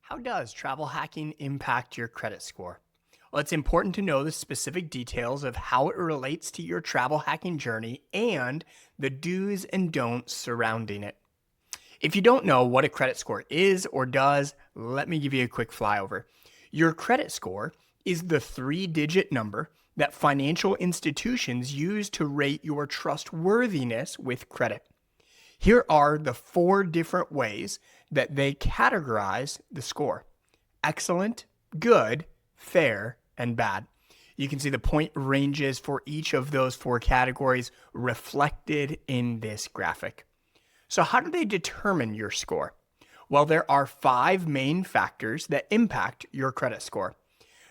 How does travel hacking impact your credit score? Well, it's important to know the specific details of how it relates to your travel hacking journey and the do's and don'ts surrounding it. If you don't know what a credit score is or does, let me give you a quick flyover. Your credit score is the 3-digit number that financial institutions use to rate your trustworthiness with credit. Here are the 4 different ways that they categorize the score: excellent, good, fair, and bad. You can see the point ranges for each of those 4 categories reflected in this graphic. So, how do they determine your score? Well, there are 5 main factors that impact your credit score.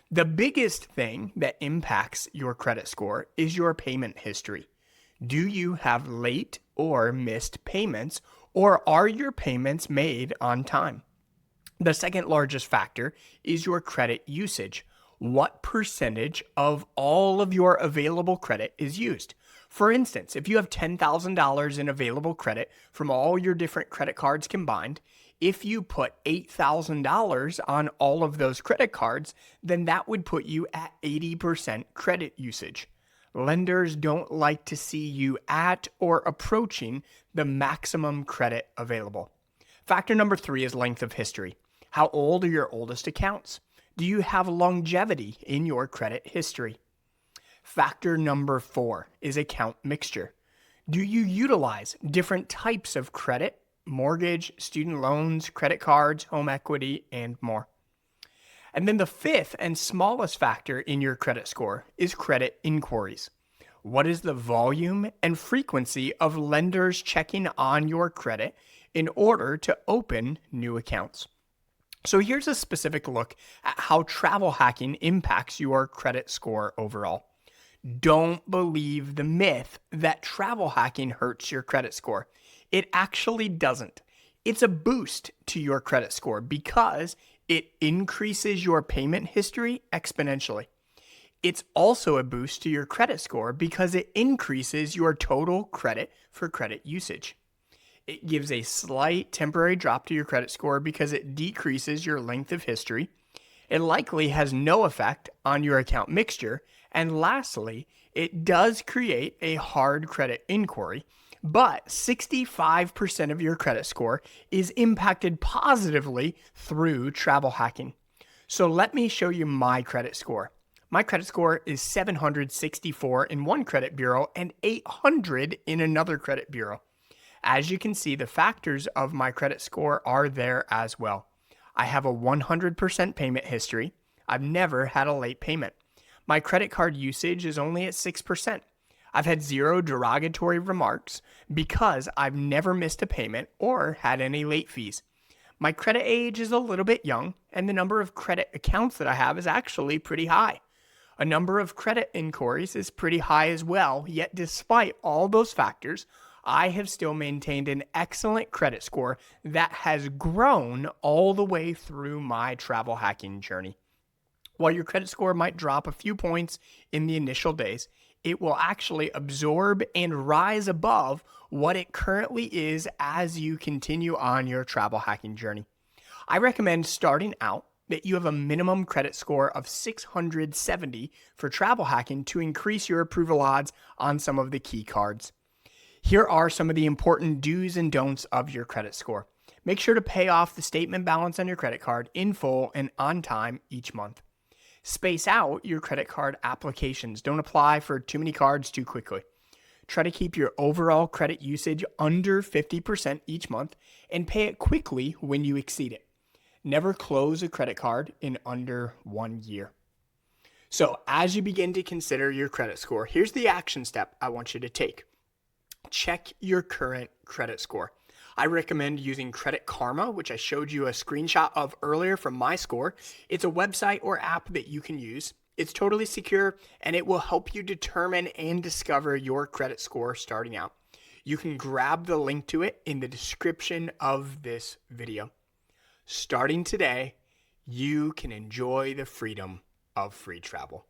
The biggest thing that impacts your credit score is your payment history. Do you have late or missed payments, or are your payments made on time? The second largest factor is your credit usage. What percentage of all of your available credit is used? For instance, if you have $10,000 in available credit from all your different credit cards combined, if you put $8,000 on all of those credit cards, then that would put you at 80% credit usage. Lenders don't like to see you at or approaching the maximum credit available. Factor number 3 is length of history. How old are your oldest accounts? Do you have longevity in your credit history? Factor number 4 is account mixture. Do you utilize different types of credit, mortgage, student loans, credit cards, home equity, and more? And then the 5th and smallest factor in your credit score is credit inquiries. What is the volume and frequency of lenders checking on your credit in order to open new accounts? So here's a specific look at how travel hacking impacts your credit score overall. Don't believe the myth that travel hacking hurts your credit score. It actually doesn't. It's a boost to your credit score because it increases your payment history exponentially. It's also a boost to your credit score because it increases your total credit for credit usage. It gives a slight temporary drop to your credit score because it decreases your length of history. It likely has no effect on your account mixture. And lastly, it does create a hard credit inquiry, but 65% of your credit score is impacted positively through travel hacking. So let me show you my credit score. My credit score is 764 in one credit bureau and 800 in another credit bureau. As you can see, the factors of my credit score are there as well. I have a 100% payment history. I've never had a late payment. My credit card usage is only at 6%. I've had 0 derogatory remarks because I've never missed a payment or had any late fees. My credit age is a little bit young, and the number of credit accounts that I have is actually pretty high. A number of credit inquiries is pretty high as well, yet despite all those factors, I have still maintained an excellent credit score that has grown all the way through my travel hacking journey. While your credit score might drop a few points in the initial days, it will actually absorb and rise above what it currently is as you continue on your travel hacking journey. I recommend starting out that you have a minimum credit score of 670 for travel hacking to increase your approval odds on some of the key cards. Here are some of the important do's and don'ts of your credit score. Make sure to pay off the statement balance on your credit card in full and on time each month. Space out your credit card applications. Don't apply for too many cards too quickly. Try to keep your overall credit usage under 50% each month and pay it quickly when you exceed it. Never close a credit card in under 1 year. So as you begin to consider your credit score, here's the action step I want you to take. Check your current credit score. I recommend using Credit Karma, which I showed you a screenshot of earlier from my score. It's a website or app that you can use. It's totally secure, and it will help you determine and discover your credit score starting out. You can grab the link to it in the description of this video. Starting today, you can enjoy the freedom of free travel.